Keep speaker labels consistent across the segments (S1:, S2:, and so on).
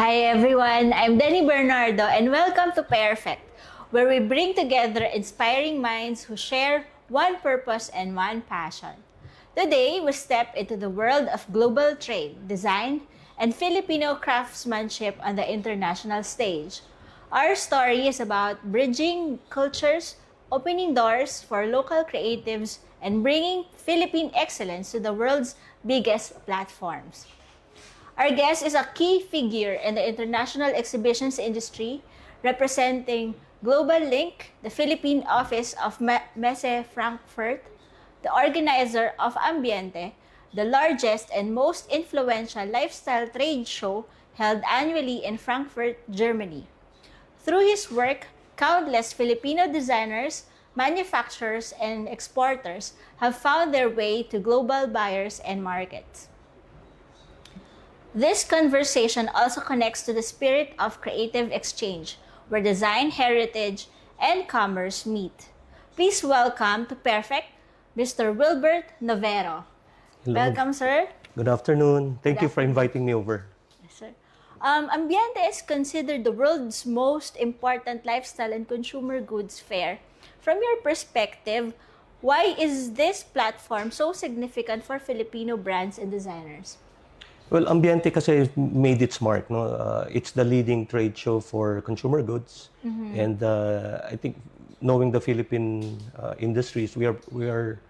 S1: Hi everyone, I'm Denny Bernardo and welcome to Perfect, where we bring together inspiring minds who share one purpose and one passion. Today, we step into the world of global trade, design, and Filipino craftsmanship on the international stage. Our story is about bridging cultures, opening doors for local creatives, and bringing Philippine excellence to the world's biggest platforms. Our guest is a key figure in the international exhibitions industry, representing Global Link, the Philippine office of Messe Frankfurt, the organizer of Ambiente, the largest and most influential lifestyle trade show held annually in Frankfurt, Germany. Through his work, countless Filipino designers, manufacturers, and exporters have found their way to global buyers and markets. This conversation also connects to the spirit of creative exchange, where design, heritage, and commerce meet. Please welcome to Perfect, Mr. Wilbert Novero.
S2: Hello.
S1: Welcome, sir.
S2: Good afternoon. Thank you for inviting me over.
S1: Yes, sir. Ambiente is considered the world's most important lifestyle and consumer goods fair. From your perspective, why is this platform so significant for Filipino brands and designers?
S2: Well, Ambiente kasi made its mark. No? It's the leading trade show for consumer goods. And I think knowing the Philippine industries, we are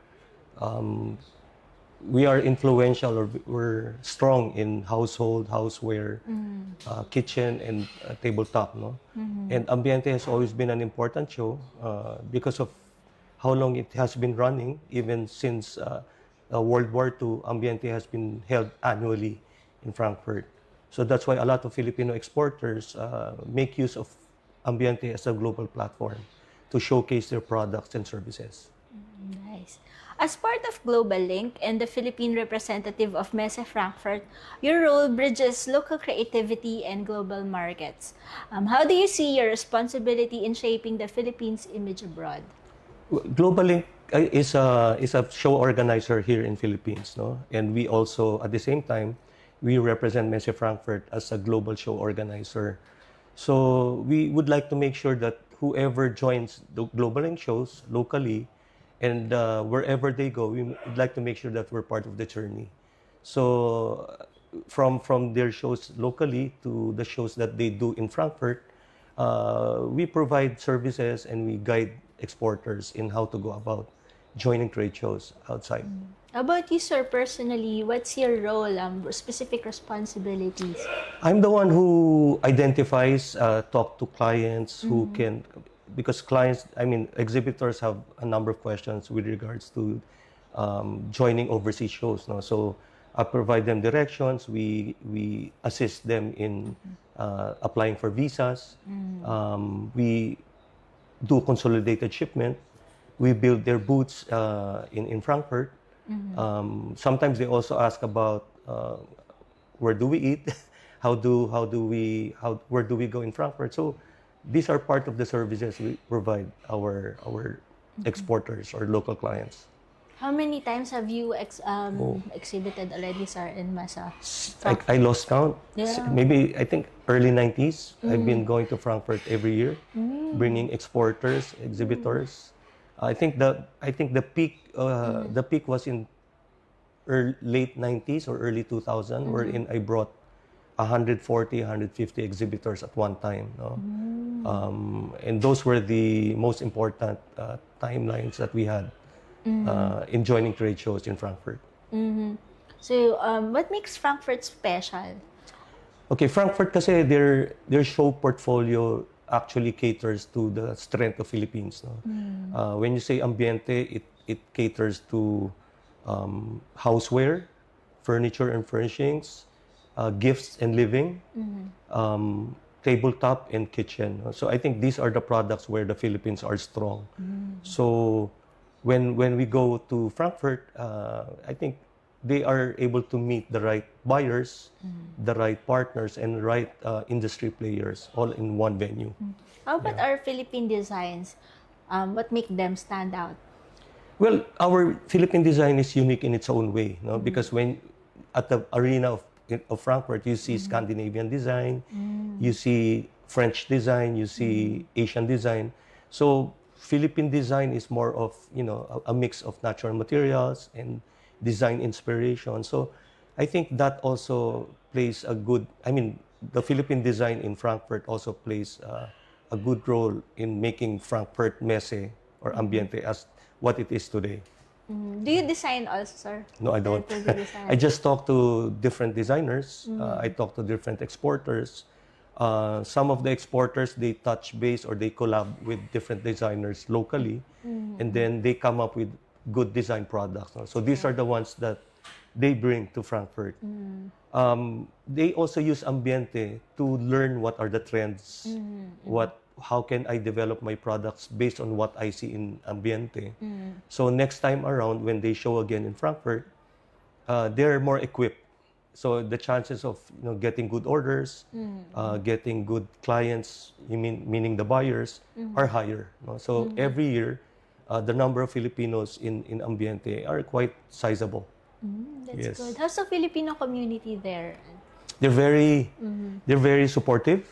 S2: influential, or we're strong in household, houseware, kitchen, and tabletop. No? And Ambiente has always been an important show because of how long it has been running. Even since World War II, Ambiente has been held annually in Frankfurt. So that's why a lot of Filipino exporters make use of Ambiente as a global platform to showcase their products and services.
S1: Nice. As part of Global Link and the Philippine representative of Messe Frankfurt, your role bridges local creativity and global markets. How do you see your responsibility in shaping the Philippines' image abroad?
S2: Global Link is a show organizer here in Philippines, no? And we also, at the same time, we represent Messe Frankfurt as a global show organizer. So we would like to make sure that whoever joins the Global Link shows locally and wherever they go, we would like to make sure that we're part of the journey. So from their shows locally to the shows that they do in Frankfurt, we provide services and we guide exporters in how to go about joining trade shows outside.
S1: How about you, sir, personally? What's your role, specific responsibilities?
S2: I'm the one who identifies, talk to clients who can, because clients, exhibitors have a number of questions with regards to joining overseas shows. No? So I provide them directions. We assist them in applying for visas. We do consolidated shipment. We build their booths in Frankfurt. Sometimes they also ask about where do we eat, where do we go in Frankfurt. So these are part of the services we provide our exporters or local clients.
S1: How many times have you exhibited already, sir, in Massa?
S2: I lost count.
S1: Yeah.
S2: Maybe I think early 90s. I've been going to Frankfurt every year, bringing exporters, exhibitors. I think the peak was in late 90s or early 2000, wherein I brought 140, 150 exhibitors at one time. No? And those were the most important timelines that we had in joining trade shows in Frankfurt.
S1: So, what makes Frankfurt special?
S2: Okay, Frankfurt kasi their show portfolio actually caters to the strength of Philippines. No? When you say Ambiente, it caters to houseware, furniture and furnishings, gifts and living, tabletop and kitchen. So I think these are the products where the Philippines are strong. So when we go to Frankfurt, I think they are able to meet the right buyers, the right partners, and right industry players all in one venue.
S1: How about our Philippine designs? What make them stand out?
S2: Well, our Philippine design is unique in its own way, no? Because when at the arena of of Frankfurt, you see Scandinavian design, you see French design, you see Asian design. So Philippine design is more of, a mix of natural materials and design inspiration. So I think that also plays a good, the Philippine design in Frankfurt also plays a good role in making Frankfurt Messe or Ambiente as what it is today.
S1: Do you design also, sir?
S2: No, I don't.
S1: Do you design?
S2: I just talk to different designers. I talk to different exporters. Some of the exporters, they touch base or they collab with different designers locally, and then they come up with good design products. No? So these are the ones that they bring to Frankfurt. They also use Ambiente to learn what are the trends, how can I develop my products based on what I see in Ambiente. So next time around, when they show again in Frankfurt, they're more equipped. So the chances of getting good orders, getting good clients, meaning the buyers, are higher. No? So every year, the number of Filipinos in Ambiente are quite sizable.
S1: That's
S2: Yes.
S1: good. How's the Filipino community there?
S2: They're very supportive.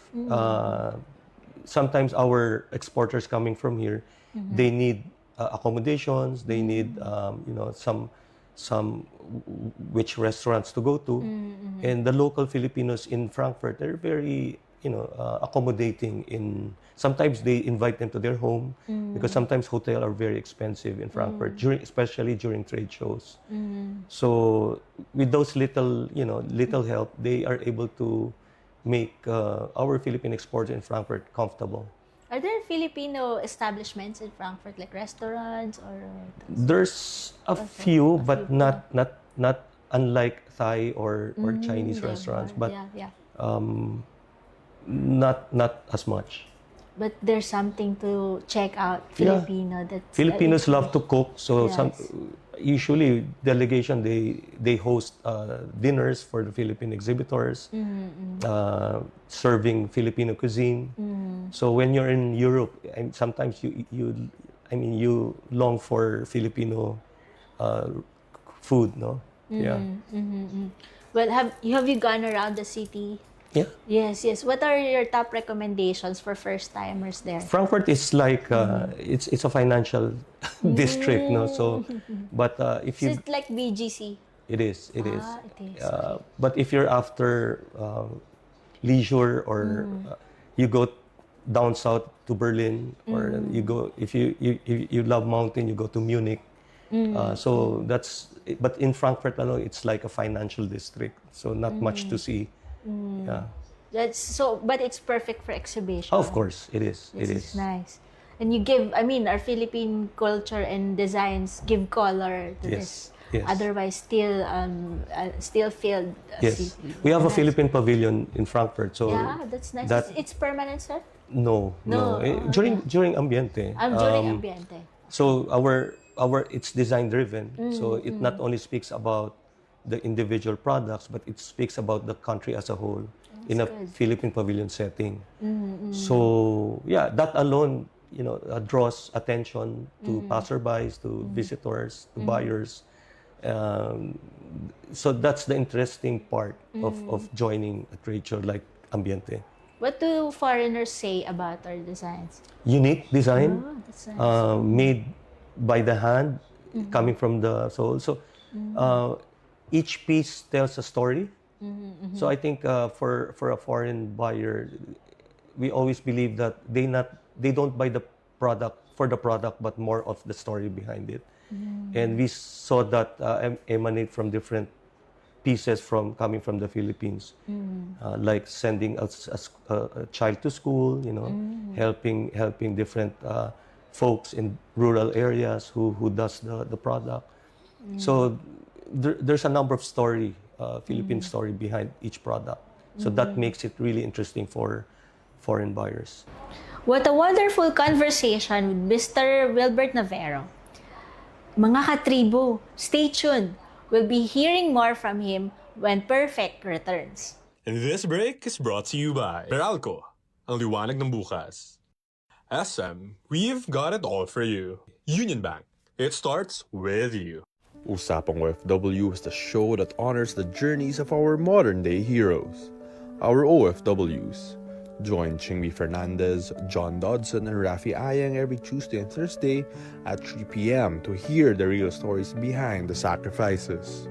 S2: Sometimes our exporters coming from here, they need accommodations. They need some which restaurants to go to, and the local Filipinos in Frankfurt, they're very accommodating. Sometimes they invite them to their home because sometimes hotels are very expensive in Frankfurt, especially during trade shows. So with those little help, they are able to make our Philippine exporters in Frankfurt comfortable.
S1: Are there Filipino establishments in Frankfurt, like restaurants or?
S2: There's a few, but not unlike Thai or Chinese restaurants, but not as much.
S1: But there's something to check out Filipino. That's
S2: Filipinos love to cook, so
S1: Yes.
S2: Usually delegation they host dinners for the Philippine exhibitors, serving Filipino cuisine. So when you're in Europe, and sometimes you long for Filipino food, no? Yeah.
S1: Well, have you gone around the city?
S2: Yeah.
S1: Yes. What are your top recommendations for first timers there?
S2: Frankfurt is like it's a financial district, no. So, but if
S1: So
S2: you,
S1: it's like BGC.
S2: it is.
S1: It is.
S2: But if you're after leisure or you go down south to Berlin, or you go if you love mountain, you go to Munich. So that's. But in Frankfurt, it's like a financial district, so not much to see. Yeah.
S1: That's so, but it's perfect for exhibition.
S2: Of course, it is.
S1: This
S2: It
S1: is
S2: is.
S1: nice. And you give, our Philippine culture and designs give color to this.
S2: Yes.
S1: Otherwise, still filled
S2: Yes.
S1: city.
S2: We have a
S1: Nice.
S2: Philippine pavilion in Frankfurt. So
S1: Yeah, that's nice. It's permanent, sir?
S2: no.
S1: No,
S2: During Ambiente.
S1: During Ambiente.
S2: So it's design driven. So it not only speaks about the individual products, but it speaks about the country as a whole in a
S1: good.
S2: Philippine pavilion setting. So yeah, that alone, draws attention to passerbys, to visitors, to buyers. So that's the interesting part of joining a trade show like Ambiente.
S1: What do foreigners say about our designs?
S2: Unique design,
S1: Oh, that's nice.
S2: made by the hand, coming from the soul. So each piece tells a story. So I think for a foreign buyer, we always believe that they don't buy the product for the product, but more of the story behind it. And we saw that emanate from different pieces coming from the Philippines, like sending a child to school, helping different folks in rural areas who does the product. So there's a number of Philippine story behind each product. So that makes it really interesting for foreign buyers.
S1: What a wonderful conversation with Mr. Wilbert Navarro. Mga katribo, stay tuned. We'll be hearing more from him when Perfect returns.
S3: And this break is brought to you by Meralco, ang liwanag ng bukas. SM, we've got it all for you. Union Bank, it starts with you.
S4: Usapang OFW is the show that honors the journeys of our modern-day heroes, our OFWs. Join Chingmi Fernandez, John Dodson, and Rafi Ayang every Tuesday and Thursday at 3 p.m. to hear the real stories behind the sacrifices.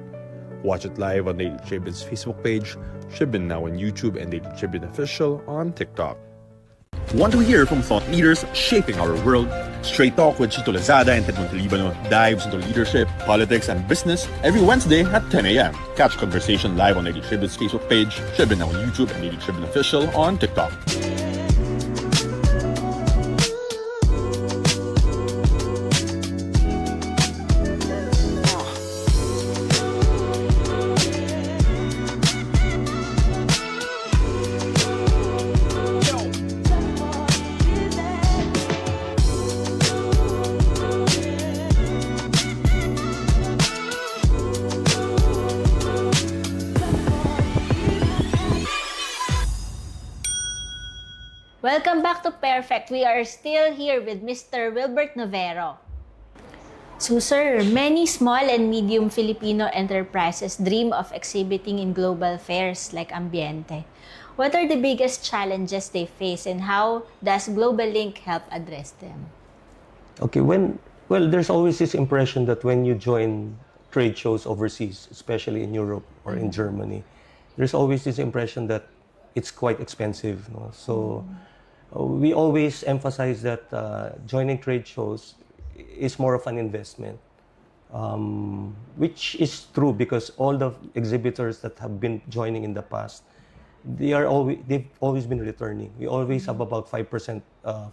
S4: Watch it live on Daily Tribune's Facebook page, Tribune Now on YouTube, and Daily Tribune Official on TikTok.
S5: Want to hear from thought leaders shaping our world? Straight Talk with Chito Lazada and Ted Montalibano dives into leadership, politics, and business every Wednesday at 10 a.m. Catch conversation live on Daily Tribune's Facebook page, Tribune Now on YouTube, and Daily Tribune Official on TikTok.
S1: Welcome back to Perfect. We are still here with Mr. Wilbert Novero. So sir, many small and medium Filipino enterprises dream of exhibiting in global fairs like Ambiente. What are the biggest challenges they face and how does Global Link help address them?
S2: Okay, there's always this impression that when you join trade shows overseas, especially in Europe or in Germany, there's always this impression that it's quite expensive. No? So we always emphasize that joining trade shows is more of an investment, which is true because all the exhibitors that have been joining in the past, they've always been returning. We always have about 5%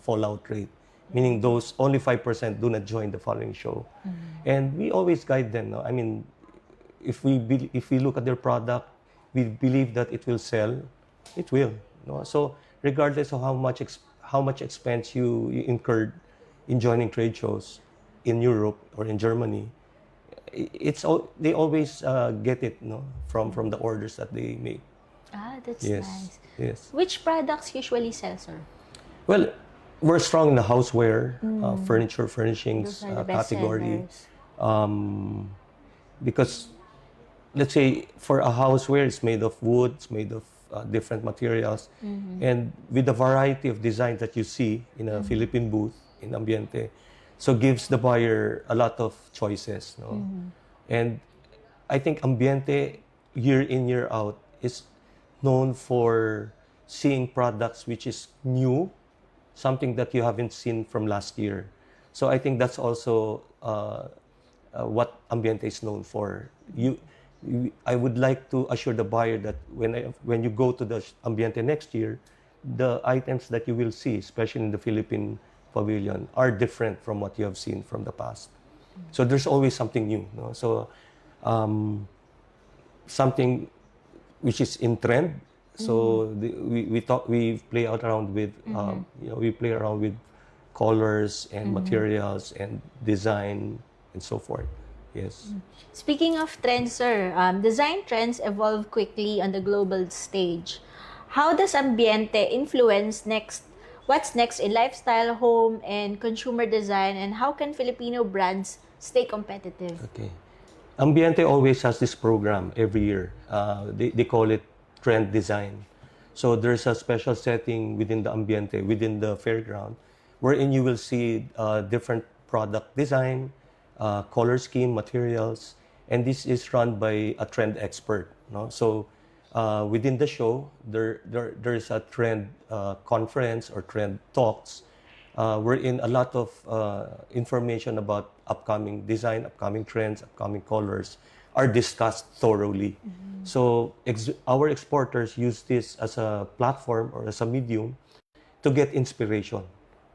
S2: fallout rate, meaning those only 5% do not join the following show. And we always guide them. No? I mean, if we look at their product, we believe that it will sell, it will. No? So regardless of how much expense you incurred in joining trade shows in Europe or in Germany, they always get it, no, from the orders that they make.
S1: Ah, that's
S2: Yes,
S1: nice.
S2: yes.
S1: Which products usually sell, sir?
S2: Well, we're strong in the houseware, furniture, furnishings
S1: Those are the best
S2: category.
S1: sellers.
S2: Because let's say for a houseware, it's made of wood, it's made of different materials, and with the variety of designs that you see in a Philippine booth in Ambiente, so gives the buyer a lot of choices. No? And I think Ambiente, year in, year out, is known for seeing products which is new, something that you haven't seen from last year. So I think that's also what Ambiente is known for. I would like to assure the buyer that when you go to the Ambiente next year, the items that you will see, especially in the Philippine pavilion, are different from what you have seen from the past. So there's always something new. No? So something which is in trend. So we play around with we play around with colors and materials and design and so forth. Yes.
S1: Speaking of trends, sir, design trends evolve quickly on the global stage. How does Ambiente influence what's next in lifestyle, home, and consumer design, and how can Filipino brands stay competitive?
S2: Okay. Ambiente always has this program every year. They call it Trend Design. So there's a special setting within the Ambiente, within the fairground, wherein you will see different product design, color scheme, materials, and this is run by a trend expert. No? So within the show, there is a trend conference or trend talks, wherein a lot of information about upcoming design, upcoming trends, upcoming colors are discussed thoroughly. So our exporters use this as a platform or as a medium to get inspiration.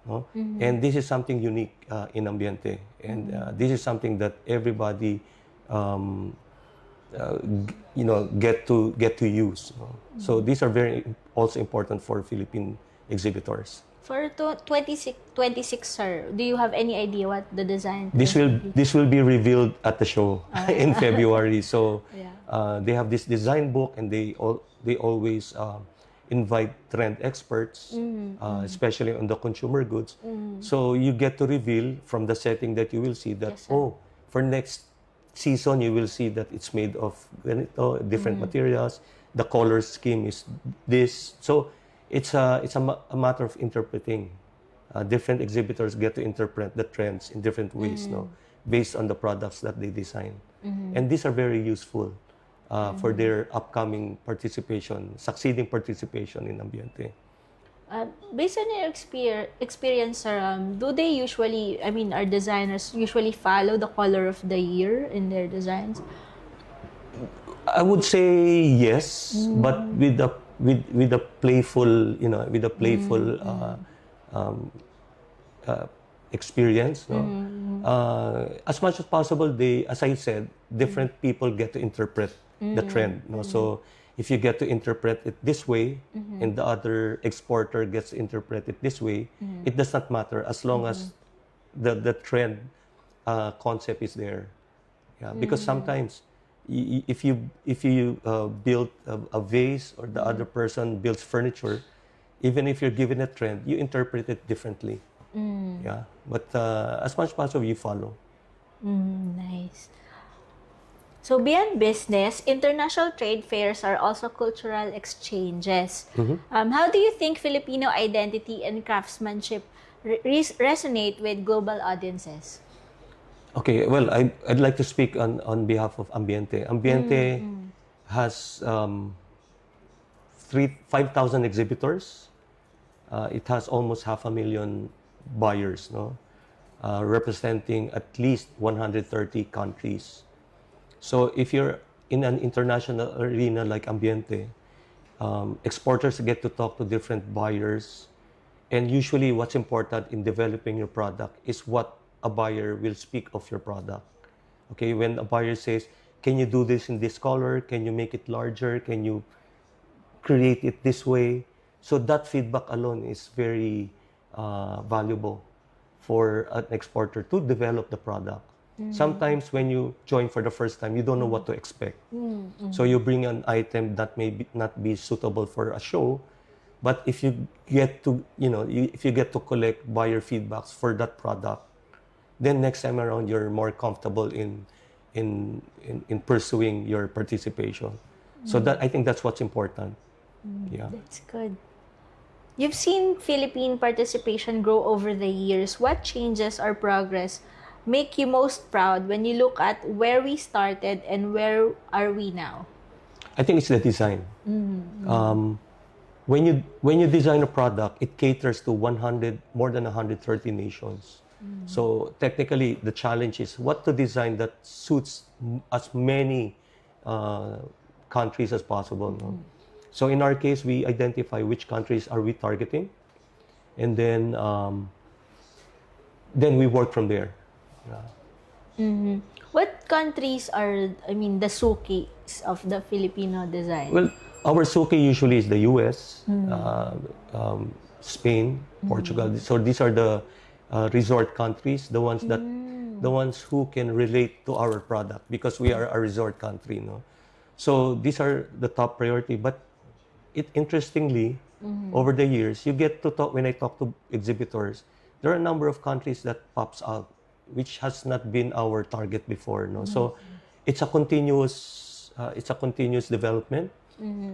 S2: No? And this is something unique in Ambiente, and this is something that everybody, get to use. No? So these are very also important for Philippine exhibitors.
S1: For 26, sir, do you have any idea what the design?
S2: This will be revealed at the show in February. So
S1: Yeah.
S2: they have this design book, and they always invite trend experts, especially on the consumer goods. So you get to reveal from the setting that you will see that,
S1: Yes, sir.
S2: for next season, you will see that it's made of ganito, different materials. The color scheme is this. So it's a matter of interpreting. Different exhibitors get to interpret the trends in different ways, no, based on the products that they design. And these are very useful for their upcoming participation, succeeding participation in Ambiente.
S1: Based on your experience, sir, do they usually, I mean, our designers usually follow the color of the year in their designs?
S2: I would say yes, but with a playful, experience. No? As much as possible, as I said, different people get to interpret the trend. No? So if you get to interpret it this way, and the other exporter gets to interpret it this way, it does not matter as long as the trend concept is there. Yeah, because sometimes if you build a vase, or the other person builds furniture, even if you're given a trend, you interpret it differently. Yeah, but as much as possible, you follow.
S1: Nice. So beyond business, international trade fairs are also cultural exchanges. How do you think Filipino identity and craftsmanship resonate with global audiences?
S2: Okay, well, I'd like to speak on behalf of Ambiente. Ambiente has 5,000 exhibitors. It has almost 500,000 buyers, no, representing at least 130 countries. So if you're in an international arena like Ambiente, exporters get to talk to different buyers, and usually what's important in developing your product is what a buyer will speak of your product. Okay, when a buyer says, can you do this in this color? Can you make it larger? Can you create it this way? So that feedback alone is very valuable for an exporter to develop the product. Sometimes when you join for the first time, you don't know what to expect. So you bring an item that may not be suitable for a show, but if you get to, if you get to collect buyer feedbacks for that product, then next time around you're more comfortable in pursuing your participation. So that, I think that's what's important. Yeah.
S1: That's good. You've seen Philippine participation grow over the years. What changes or progress make you most proud when you look at where we started and where are we now?
S2: I think it's the design. When you design a product, it caters to more than 130 nations. So technically, the challenge is what to design that suits as many countries as possible. No? So in our case, we identify which countries are we targeting, and then we work from there.
S1: What countries are, the sukis of the Filipino design?
S2: Well, our suki usually is the US, Spain, Portugal. So these are the resort countries, the ones who can relate to our product, because we are a resort country, no. So these are the top priority. But interestingly, over the years, you get to talk. When I talk to exhibitors, there are a number of countries that pops out, which has not been our target before, no. So it's a continuous development.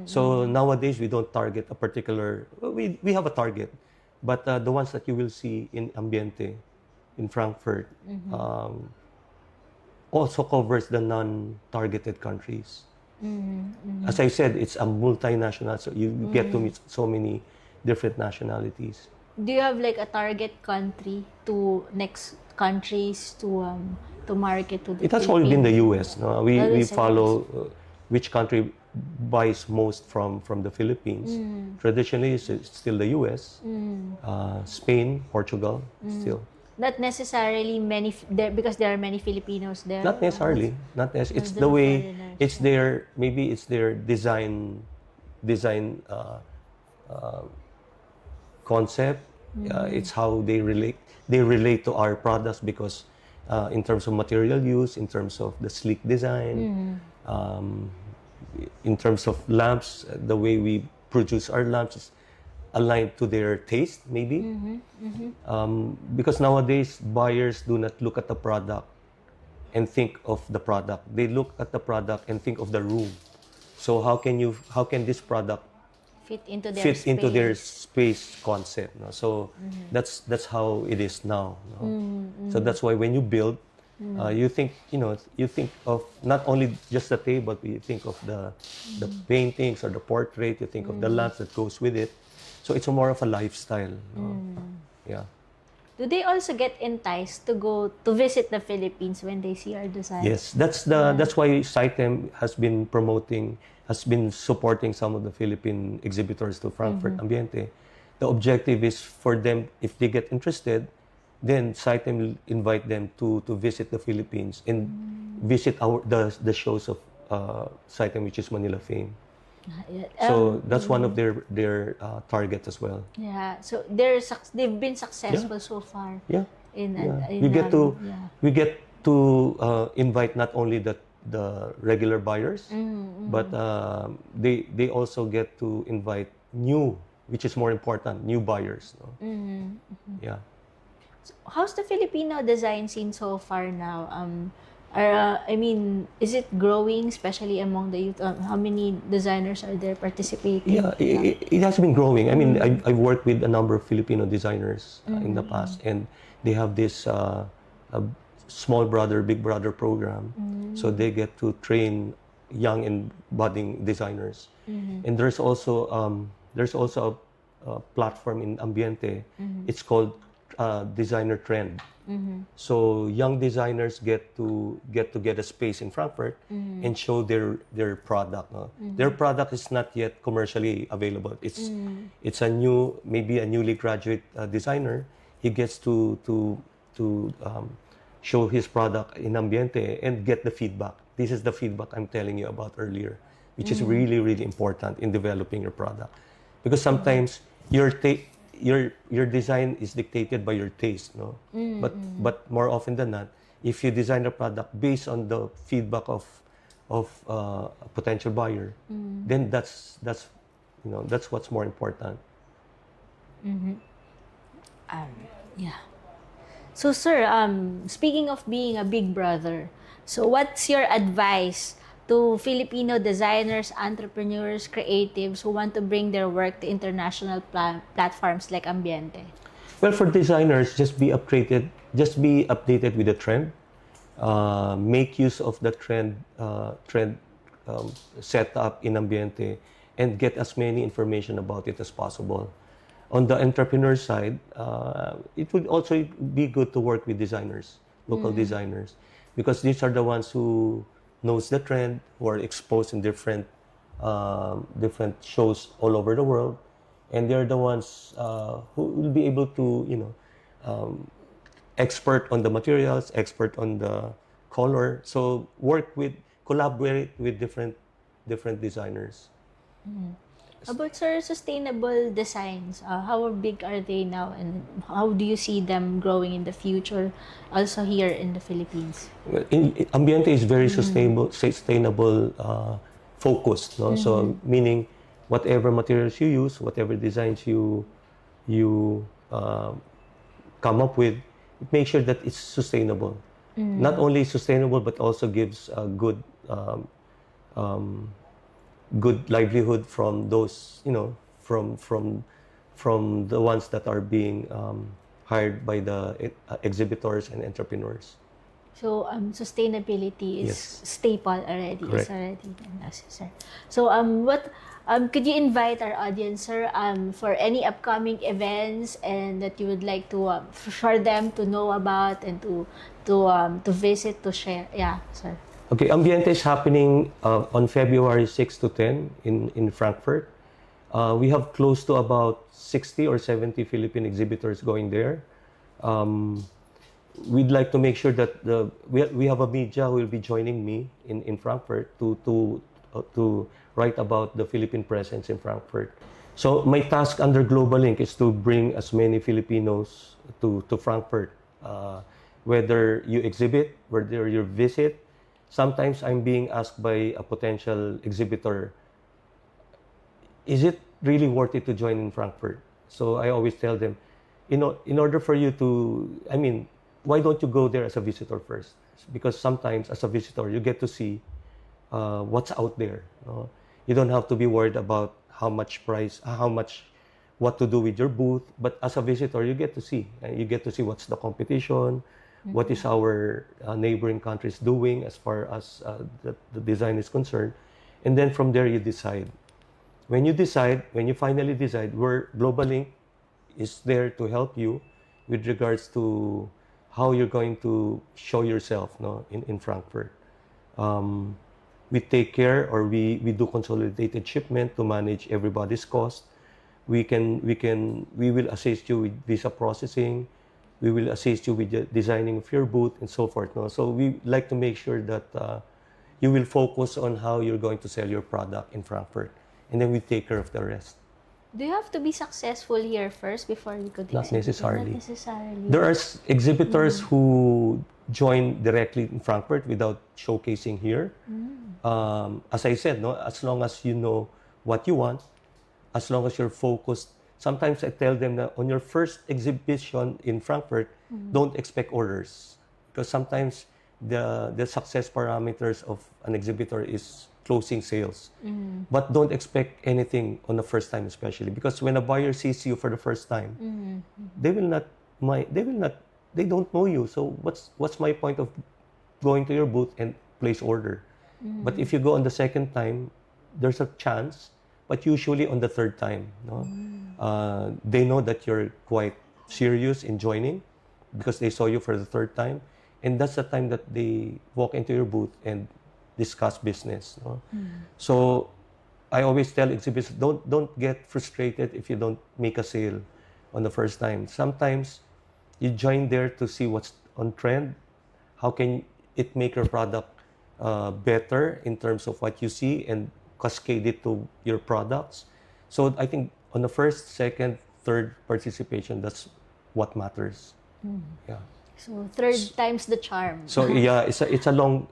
S2: So nowadays we don't target a particular. We have a target, but the ones that you will see in Ambiente, in Frankfurt, also covers the non-targeted countries. As I said, it's a multinational, so you get to meet so many different nationalities.
S1: Do you have like a target country to next countries to market to the
S2: It has always been the U.S. No? We
S1: Always the
S2: follow which country buys most from the Philippines. Traditionally, it's still the U.S., Spain, Portugal, still.
S1: Not necessarily because there are many Filipinos there.
S2: Not necessarily. Not necessarily. It's
S1: Doesn't
S2: the way.
S1: necessarily.
S2: It's their, maybe it's their design concept. It's how they relate. They relate to our products because, in terms of material use, in terms of the sleek design, in terms of lamps, the way we produce our lamps is aligned to their taste, maybe. Because nowadays buyers do not look at the product and think of the product. They look at the product and think of the room. So how can this product
S1: Fit into their
S2: fit into their
S1: space.
S2: space concept? No? So that's how it is now. No? So that's why when you build, you think of not only just the table, but you think of the paintings or the portrait. You think of the lamps that goes with it. So it's more of a lifestyle. No? Yeah.
S1: Do they also get enticed to go to visit the Philippines when they see our design?
S2: Yes, that's why SITEM has been supporting some of the Philippine exhibitors to Frankfurt Ambiente. The objective is for them, if they get interested, then SITEM will invite them to visit the Philippines and visit the shows of SITEM, which is Manila Fame.
S1: Yeah.
S2: So that's one of their targets as well.
S1: Yeah. So they've been successful so far.
S2: Yeah.
S1: In
S2: We get to invite not only the regular buyers, but they also get to invite new, which is more important, new buyers. No? Yeah.
S1: How's the Filipino design scene so far now? Is it growing, especially among the youth? How many designers are there participating?
S2: Yeah, it has been growing. I mean, I've worked with a number of Filipino designers in the past, and they have this a small brother, big brother program. So they get to train young and budding designers. And there's also a platform in Ambiente. It's called Designer Trend. So young designers get to get a space in Frankfurt and show their product. No? Their product is not yet commercially available. It's maybe a newly graduate designer. He gets to show his product in Ambiente and get the feedback. This is the feedback I'm telling you about earlier, which is really, really important in developing your product, because sometimes your design is dictated by your taste, no? But more often than not, if you design a product based on the feedback of a potential buyer, then that's what's more important.
S1: Yeah. So, sir, speaking of being a big brother, so what's your advice to Filipino designers, entrepreneurs, creatives who want to bring their work to international platforms like Ambiente?
S2: Well, for designers, just be updated with the trend. Make use of the trend set up in Ambiente, and get as many information about it as possible. On the entrepreneur side, it would also be good to work with designers, local designers, because these are the ones who knows the trend, who are exposed in different shows all over the world, and they're the ones who will be able to, expert on the materials, expert on the color. So collaborate with different designers.
S1: About, sir, sustainable designs, how big are they now, and how do you see them growing in the future, also here in the Philippines?
S2: Well, Ambiente is very sustainable focused. No? So meaning whatever materials you use, whatever designs you come up with, make sure that it's sustainable. Not only sustainable, but also gives a good livelihood from those, from the ones that are being hired by the exhibitors and entrepreneurs.
S1: So sustainability is
S2: Yes.
S1: staple already.
S2: Correct.
S1: Is already yes, sir. So what could you invite our audience, sir, for any upcoming events and that you would like to for them to know about and to visit, to share? Yeah, sir.
S2: Okay, Ambiente is happening on February 6 to 10 in Frankfurt. We have close to about 60 or 70 Philippine exhibitors going there. We'd like to make sure that we have a media who will be joining me in Frankfurt to write about the Philippine presence in Frankfurt. So my task under Global Link is to bring as many Filipinos to Frankfurt, whether you exhibit, whether you visit. Sometimes I'm being asked by a potential exhibitor, is it really worth it to join in Frankfurt? So I always tell them, in order for you to, why don't you go there as a visitor first? because sometimes as a visitor you get to see what's out there. No? You don't have to be worried about what to do with your booth. But as a visitor, you get to see. You get to see what's the competition, what is our neighboring countries doing as far as the design is concerned, and then from there you decide. When you finally decide, Global Link is there to help you with regards to how you're going to show yourself, no, in Frankfurt. We take care, or we do consolidated shipment to manage everybody's cost. We will assist you with visa processing. We will assist you with the designing of your booth and so forth. No? So we like to make sure that you will focus on how you're going to sell your product in Frankfurt, and then we take care of the rest.
S1: Do you have to be successful here first before you could
S2: Not
S1: exhibit?
S2: necessarily.
S1: Not necessarily.
S2: There are exhibitors who join directly in Frankfurt without showcasing here. As I said, no, as long as you know what you want, as long as you're focused. Sometimes I tell them that on your first exhibition in Frankfurt, don't expect orders, because sometimes the success parameters of an exhibitor is closing sales. But don't expect anything on the first time, especially because when a buyer sees you for the first time, they don't know you. So what's my point of going to your booth and place order? But if you go on the second time, there's a chance. But usually on the third time, no? They know that you're quite serious in joining because they saw you for the third time, and that's the time that they walk into your booth and discuss business. No? So I always tell exhibitors, don't get frustrated if you don't make a sale on the first time. Sometimes you join there to see what's on trend. How can it make your product better in terms of what you see, and cascade it to your products. So I think on the first, second, third participation, that's what matters. Yeah.
S1: So third time's the charm.
S2: So yeah, it's a long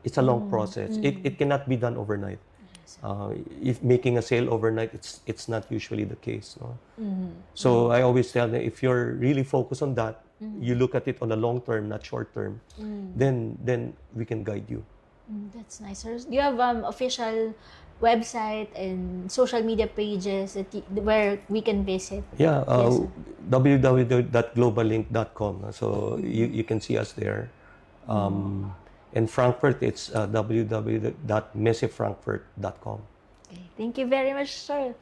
S2: process. It cannot be done overnight. If making a sale overnight, it's not usually the case. No? So I always tell them, if you're really focused on that, you look at it on the long term, not short term, then we can guide you.
S1: That's nice. Do you have official website and social media pages where we can visit?
S2: Yeah,
S1: Yes.
S2: www.globallink.com. So you can see us there. In Frankfurt, it's www.messefrankfurt.com.
S1: Okay. Thank you very much, sir.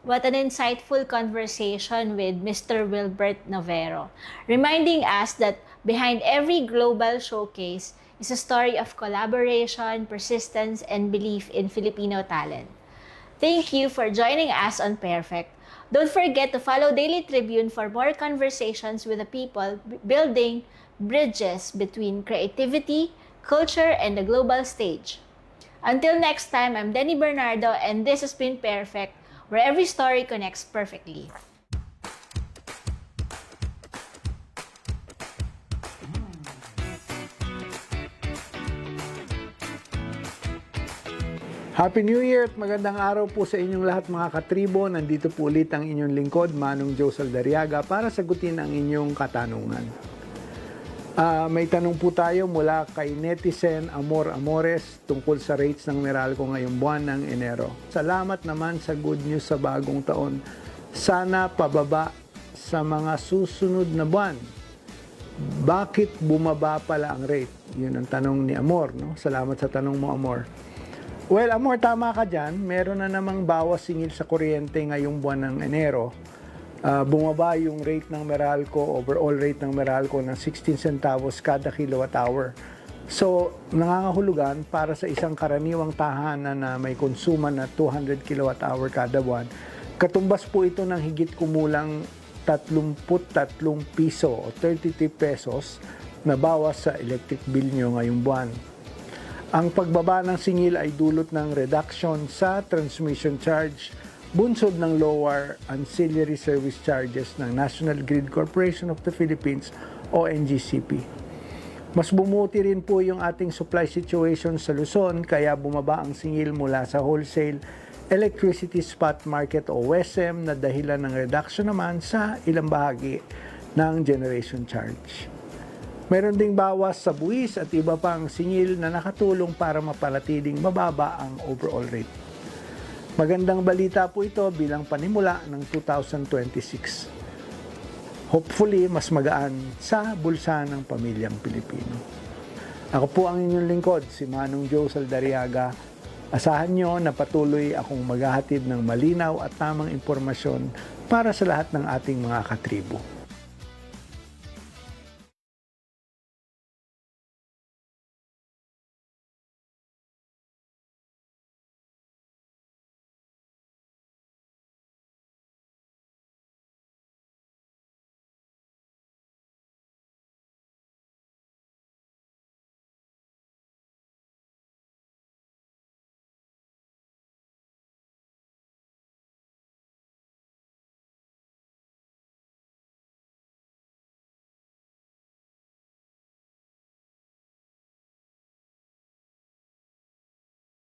S1: What an insightful conversation with Mr. Wilbert Novero, reminding us that behind every global showcase is a story of collaboration, persistence, and belief in Filipino talent. Thank you for joining us on Perfect. Don't forget to follow Daily Tribune for more conversations with the people building bridges between creativity, culture, and the global stage. Until next time, I'm Denny Bernardo, and this has been Perfect, where every story connects perfectly.
S6: Happy New Year at magandang araw po sa inyong lahat mga katribo. Nandito po ulit ang inyong lingkod, Manong Joe Saldariaga, para sagutin ang inyong katanungan. May tanong po tayo mula kay netizen Amor Amores tungkol sa rates ng Meralco ngayong buwan ng Enero. Salamat naman sa good news sa bagong taon. Sana pababa sa mga susunod na buwan. Bakit bumaba pala ang rate? Yun ang tanong ni Amor. No? Salamat sa tanong mo, Amor. Well, Amor, tama ka dyan. Meron na namang bawas singil sa kuryente ngayong buwan ng Enero. Bumaba yung rate ng Meralco, overall rate ng Meralco ng 16 centavos kada kilowatt hour. So, nangangahulugan para sa isang karaniwang tahanan na may konsuman na 200 kilowatt hour kada buwan. Katumbas po ito ng higit kumulang 33 piso o 33 pesos na bawas sa electric bill nyo ngayong buwan. Ang pagbaba ng singil ay dulot ng reduction sa transmission charge, bunsod ng lower ancillary service charges ng National Grid Corporation of the Philippines o NGCP. Mas bumuti rin po yung ating supply situation sa Luzon, kaya bumaba ang singil mula sa wholesale electricity spot market o WESM na dahilan ng reduction naman sa ilang bahagi ng generation charge. Mayroon ding bawas sa buwis at iba pang singil na nakatulong para mapanatiling mababa ang overall rate. Magandang balita po ito bilang panimula ng 2026. Hopefully, mas magaan sa bulsa ng pamilyang Pilipino. Ako po ang inyong lingkod, si Manong Joe Saldariaga. Asahan nyo na patuloy akong maghahatid ng malinaw at tamang impormasyon para sa lahat ng ating mga katribo.